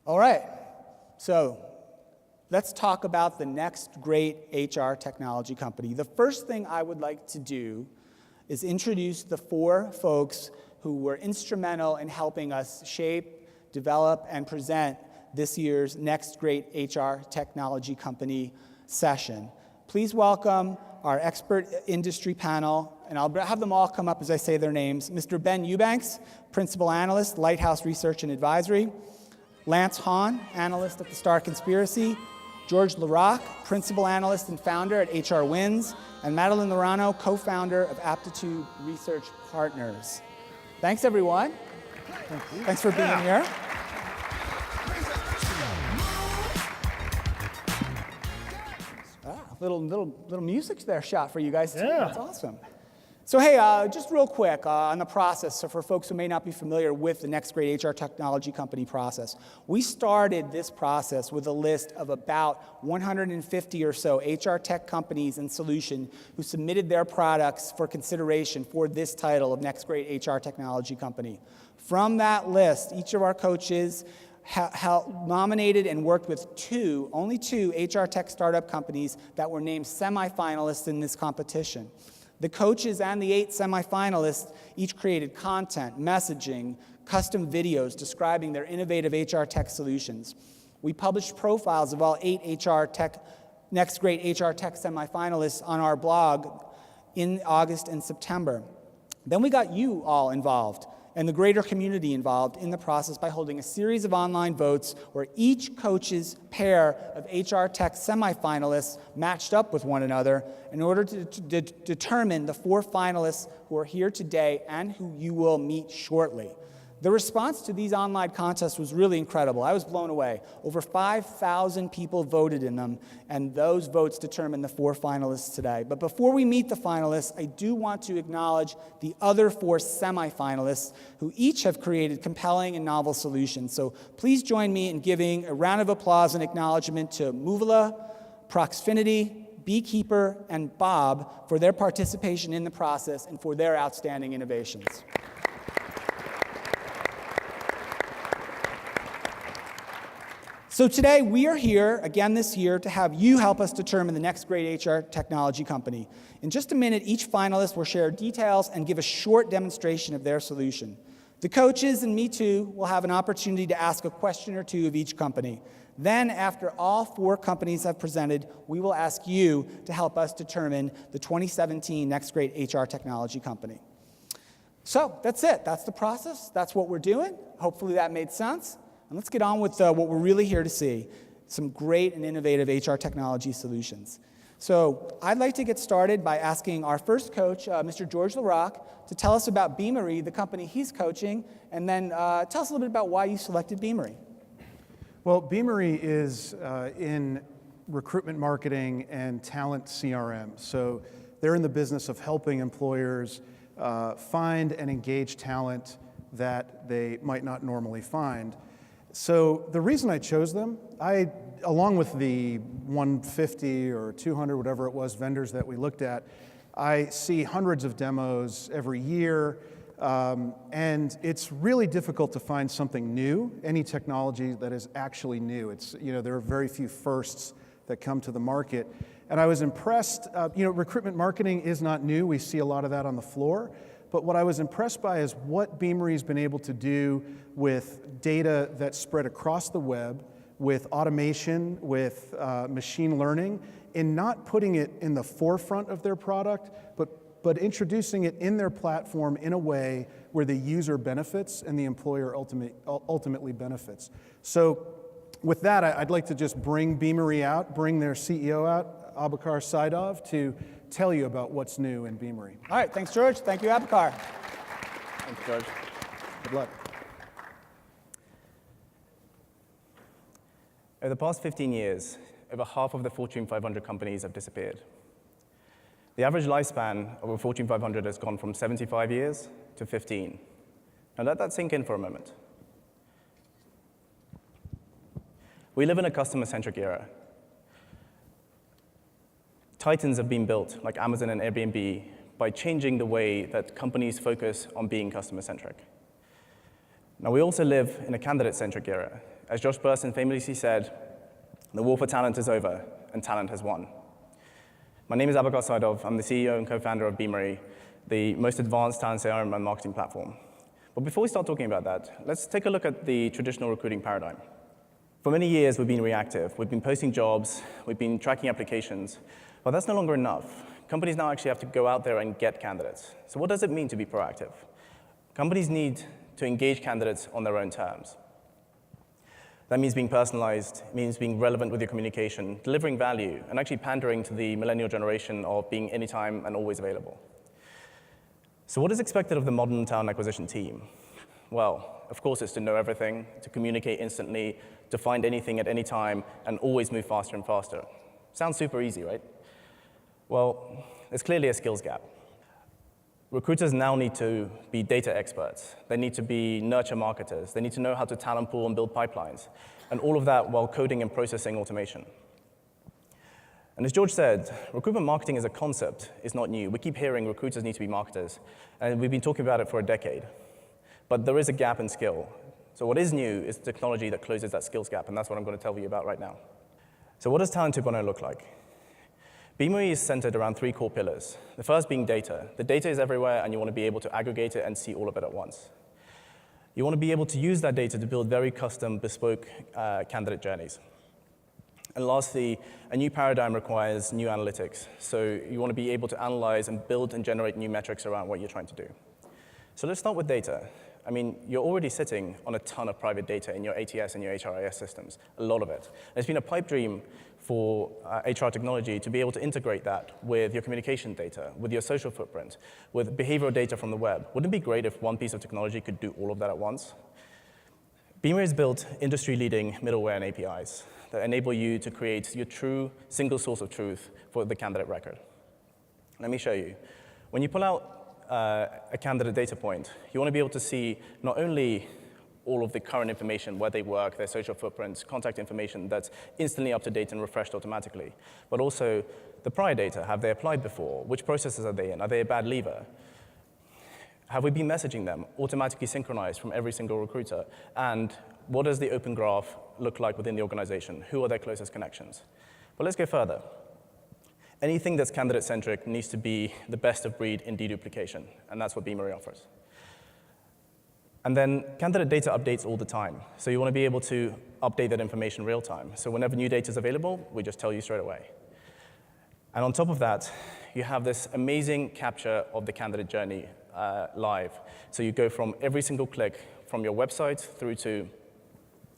All right, so let's talk about the next great HR technology company. The first thing I would like to do is introduce the four folks who were instrumental in helping us shape, develop, and present this year's next great HR technology company session. Please welcome our expert industry panel, and I'll have them all come up as I say their names. Mr. Ben Eubanks, Principal Analyst, Lighthouse Research and Advisory. Lance Hahn, Analyst at the Star Conspiracy. George Larocque, Principal Analyst and Founder at HR Wins. And Madeline Lorano, Co-Founder of Aptitude Research Partners. Thanks, everyone. Thank you. Thanks for being here. Little music there shot for you guys too. Yeah. That's awesome. So hey, just real quick on the process, so for folks who may not be familiar with the next great HR technology company process, we started this process with a list of about 150 or so HR tech companies and solutions who submitted their products for consideration for this title of next great HR technology company. From that list, each of our coaches nominated and worked with only two HR tech startup companies that were named semifinalists in this competition. The coaches and the 8 semifinalists each created content, messaging, custom videos describing their innovative HR tech solutions. We published profiles of all 8 next great HR tech semifinalists on our blog in August and September. Then we got you all involved and the greater community involved in the process by holding a series of online votes where each coach's pair of HR tech semifinalists matched up with one another in order to determine the 4 finalists who are here today and who you will meet shortly. The response to these online contests was really incredible. I was blown away. Over 5,000 people voted in them, and those votes determined the 4 finalists today. But before we meet the finalists, I do want to acknowledge the other 4 semifinalists who each have created compelling and novel solutions. So please join me in giving a round of applause and acknowledgement to Movila, Proxfinity, Beekeeper, and Bob for their participation in the process and for their outstanding innovations. So today, we are here again this year to have you help us determine the next great HR technology company. In just a minute, each finalist will share details and give a short demonstration of their solution. The coaches and me too will have an opportunity to ask a question or two of each company. Then, after all 4 companies have presented, we will ask you to help us determine the 2017 next great HR technology company. So that's it. That's the process. That's what we're doing. Hopefully that made sense. And let's get on with what we're really here to see, some great and innovative HR technology solutions. So I'd like to get started by asking our first coach, Mr. George Larocque, to tell us about Beamery, the company he's coaching, and then tell us a little bit about why you selected Beamery. Well, Beamery is in recruitment marketing and talent CRM. So they're in the business of helping employers find and engage talent that they might not normally find. So the reason I chose them, along with the 150 or 200, whatever it was, vendors that we looked at, I see hundreds of demos every year, and it's really difficult to find something new, any technology that is actually new. There are very few firsts that come to the market. And I was impressed, recruitment marketing is not new. We see a lot of that on the floor. But what I was impressed by is what Beamery's been able to do with data that's spread across the web, with automation, with machine learning, in not putting it in the forefront of their product, but introducing it in their platform in a way where the user benefits and the employer ultimately benefits. So with that, I'd like to just bring Beamery out, bring their CEO out, Abakar Saidov, to tell you about what's new in Beamery. All right, thanks, George. Thank you, Abakar. Thanks, George. Good luck. Over the past 15 years, over half of the Fortune 500 companies have disappeared. The average lifespan of a Fortune 500 has gone from 75 years to 15. Now let that sink in for a moment. We live in a customer-centric era. Titans have been built, like Amazon and Airbnb, by changing the way that companies focus on being customer-centric. Now, we also live in a candidate-centric era, As Josh Burson famously said, the war for talent is over, and talent has won. My name is Abakar Saidov. I'm the CEO and co-founder of Beamery, the most advanced talent CRM and marketing platform. But before we start talking about that, let's take a look at the traditional recruiting paradigm. For many years, we've been reactive. We've been posting jobs. We've been tracking applications. But that's no longer enough. Companies now actually have to go out there and get candidates. So what does it mean to be proactive? Companies need to engage candidates on their own terms. That means being personalized, it means being relevant with your communication, delivering value, and actually pandering to the millennial generation of being anytime and always available. So what is expected of the modern talent acquisition team? Well, of course, it's to know everything, to communicate instantly, to find anything at any time, and always move faster and faster. Sounds super easy, right? Well, there's clearly a skills gap. Recruiters now need to be data experts. They need to be nurture marketers. They need to know how to talent pool and build pipelines, and all of that while coding and processing automation. And as George said, recruitment marketing as a concept is not new. We keep hearing recruiters need to be marketers, and we've been talking about it for a decade. But there is a gap in skill. So what is new is technology that closes that skills gap, and that's what I'm going to tell you about right now. So what does Talent 2.0 look like? Beamery is centered around 3 core pillars. The first being data. The data is everywhere, and you want to be able to aggregate it and see all of it at once. You want to be able to use that data to build very custom, bespoke candidate journeys. And lastly, a new paradigm requires new analytics. So you want to be able to analyze and build and generate new metrics around what you're trying to do. So let's start with data. I mean, you're already sitting on a ton of private data in your ATS and your HRIS systems, a lot of it. And it's been a pipe dream for HR technology to be able to integrate that with your communication data, with your social footprint, with behavioral data from the web. Wouldn't it be great if one piece of technology could do all of that at once? Beamery has built industry-leading middleware and APIs that enable you to create your true single source of truth for the candidate record. Let me show you. When you pull out a candidate data point, you want to be able to see not only all of the current information, where they work, their social footprints, contact information that's instantly up to date and refreshed automatically, but also the prior data. Have they applied before? Which processes are they in? Are they a bad leaver? Have we been messaging them automatically synchronized from every single recruiter? And what does the open graph look like within the organization? Who are their closest connections? But let's go further. Anything that's candidate-centric needs to be the best of breed in deduplication, and that's what Beamery offers. And then candidate data updates all the time. So you want to be able to update that information real time. So whenever new data is available, we just tell you straight away. And on top of that, you have this amazing capture of the candidate journey live. So you go from every single click from your website through to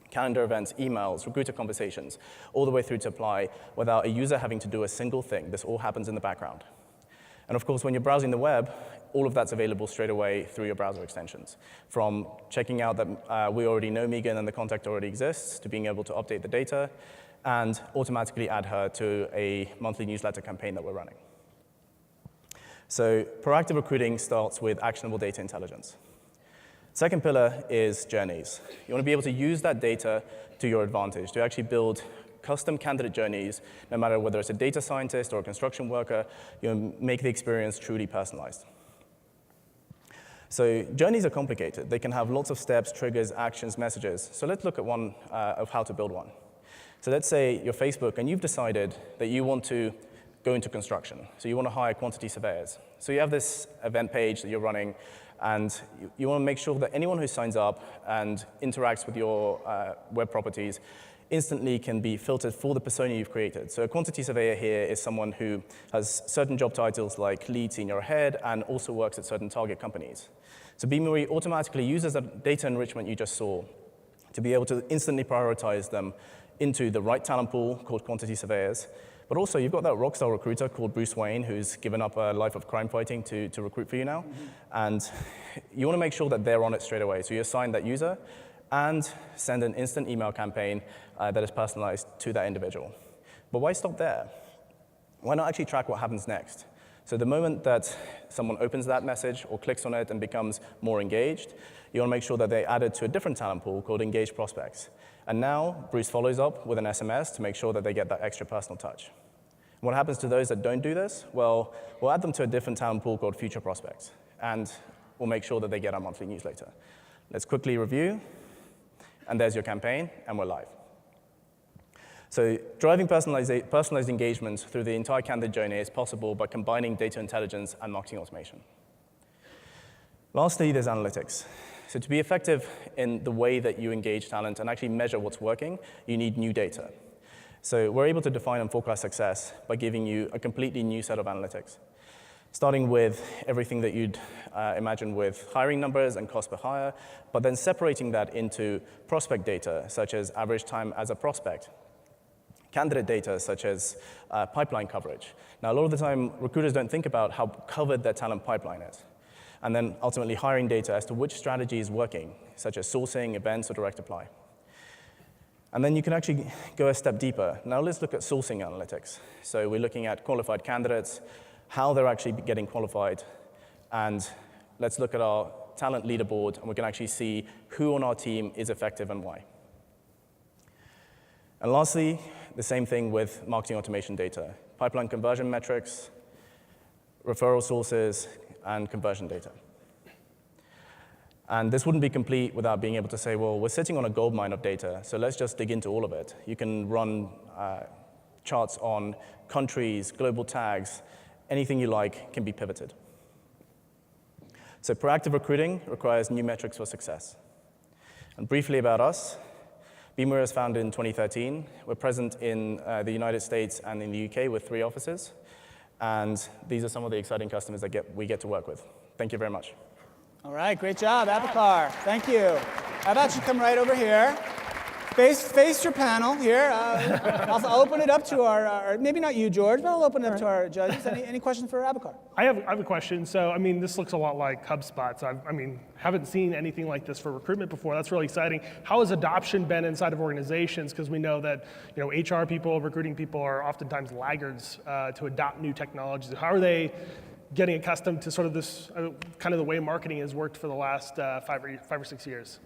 calendar events, emails, recruiter conversations, all the way through to apply without a user having to do a single thing. This all happens in the background. And of course, when you're browsing the web, all of that's available straight away through your browser extensions. From checking out that we already know Megan and the contact already exists, to being able to update the data, and automatically add her to a monthly newsletter campaign that we're running. So proactive recruiting starts with actionable data intelligence. Second pillar is journeys. You want to be able to use that data to your advantage, to actually build custom candidate journeys, no matter whether it's a data scientist or a construction worker, make the experience truly personalized. So journeys are complicated. They can have lots of steps, triggers, actions, messages. So let's look at one of how to build one. So let's say you're Facebook, and you've decided that you want to go into construction. So you want to hire quantity surveyors. So you have this event page that you're running, and you want to make sure that anyone who signs up and interacts with your web properties instantly can be filtered for the persona you've created. So a quantity surveyor here is someone who has certain job titles like lead, senior, head, and also works at certain target companies. So Beamery automatically uses the data enrichment you just saw to be able to instantly prioritize them into the right talent pool called quantity surveyors. But also, you've got that rockstar recruiter called Bruce Wayne, who's given up a life of crime fighting to recruit for you now. Mm-hmm. And you want to make sure that they're on it straight away. So you assign that user and send an instant email campaign that is personalized to that individual. But why stop there? Why not actually track what happens next? So the moment that someone opens that message or clicks on it and becomes more engaged, you want to make sure that they add it to a different talent pool called engaged prospects. And now Bruce follows up with an SMS to make sure that they get that extra personal touch. What happens to those that don't do this? Well, we'll add them to a different talent pool called future prospects, and we'll make sure that they get our monthly newsletter. Let's quickly review. And there's your campaign, and we're live. So driving personalized engagement through the entire candidate journey is possible by combining data intelligence and marketing automation. Lastly, there's analytics. So to be effective in the way that you engage talent and actually measure what's working, you need new data. So we're able to define and forecast success by giving you a completely new set of analytics, starting with everything that you'd imagine with hiring numbers and cost per hire, but then separating that into prospect data, such as average time as a prospect, candidate data, such as pipeline coverage. Now, a lot of the time, recruiters don't think about how covered their talent pipeline is. And then ultimately hiring data as to which strategy is working, such as sourcing, events, or direct apply. And then you can actually go a step deeper. Now let's look at sourcing analytics. So we're looking at qualified candidates, how they're actually getting qualified, and let's look at our talent leaderboard, and we can actually see who on our team is effective and why. And lastly, the same thing with marketing automation data, pipeline conversion metrics, referral sources, and conversion data. And this wouldn't be complete without being able to say, well, we're sitting on a goldmine of data, so let's just dig into all of it. You can run charts on countries, global tags, anything you like can be pivoted. So proactive recruiting requires new metrics for success. And briefly about us, Beamery was founded in 2013. We're present in the United States and in the UK with 3 offices. And these are some of the exciting customers that we get to work with. Thank you very much. All right, great job, Abakar. Thank you. How about you come right over here? Face your panel here. I'll open it up to our, maybe not you, George, but I'll open it up to our judges. Any questions for Abakar? I have a question. So, I mean, this looks a lot like HubSpot. So, haven't seen anything like this for recruitment before. That's really exciting. How has adoption been inside of organizations? Because we know that, HR people, recruiting people are oftentimes laggards to adopt new technologies. How are they getting accustomed to sort of this kind of the way marketing has worked for the last 5 or 6 years?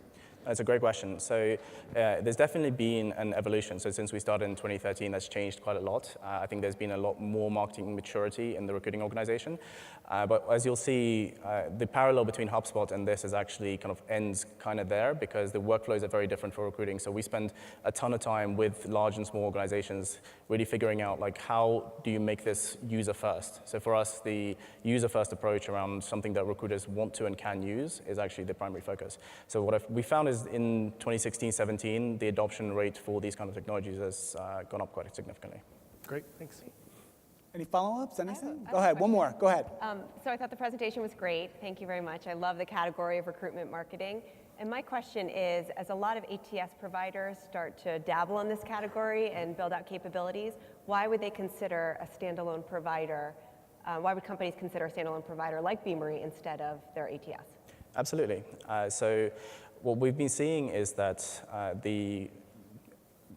That's a great question. So there's definitely been an evolution. So since we started in 2013, that's changed quite a lot. I think there's been a lot more marketing maturity in the recruiting organization. But as you'll see, the parallel between HubSpot and this is actually ends there because the workflows are very different for recruiting. So we spend a ton of time with large and small organizations really figuring out how do you make this user first. So for us, the user first approach around something that recruiters want to and can use is actually the primary focus. So what we found is in 2016-17, the adoption rate for these kind of technologies has gone up quite significantly. Great, thanks. Any follow-ups, anything? Go ahead, one more, go ahead. So I thought the presentation was great. Thank you very much. I love the category of recruitment marketing. And my question is, as a lot of ATS providers start to dabble in this category and build out capabilities, why would they consider a standalone provider? Why would companies consider a standalone provider like Beamery instead of their ATS? Absolutely. So what we've been seeing is that the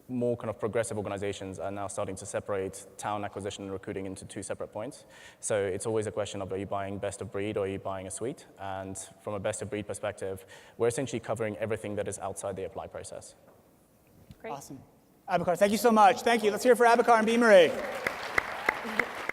more progressive organizations are now starting to separate talent acquisition and recruiting into 2 separate points. So it's always a question of, are you buying best of breed or are you buying a suite? And from a best of breed perspective, we're essentially covering everything that is outside the apply process. Great. Awesome. Abakar, thank you so much. Thank you. Let's hear it for Abakar and Beamery.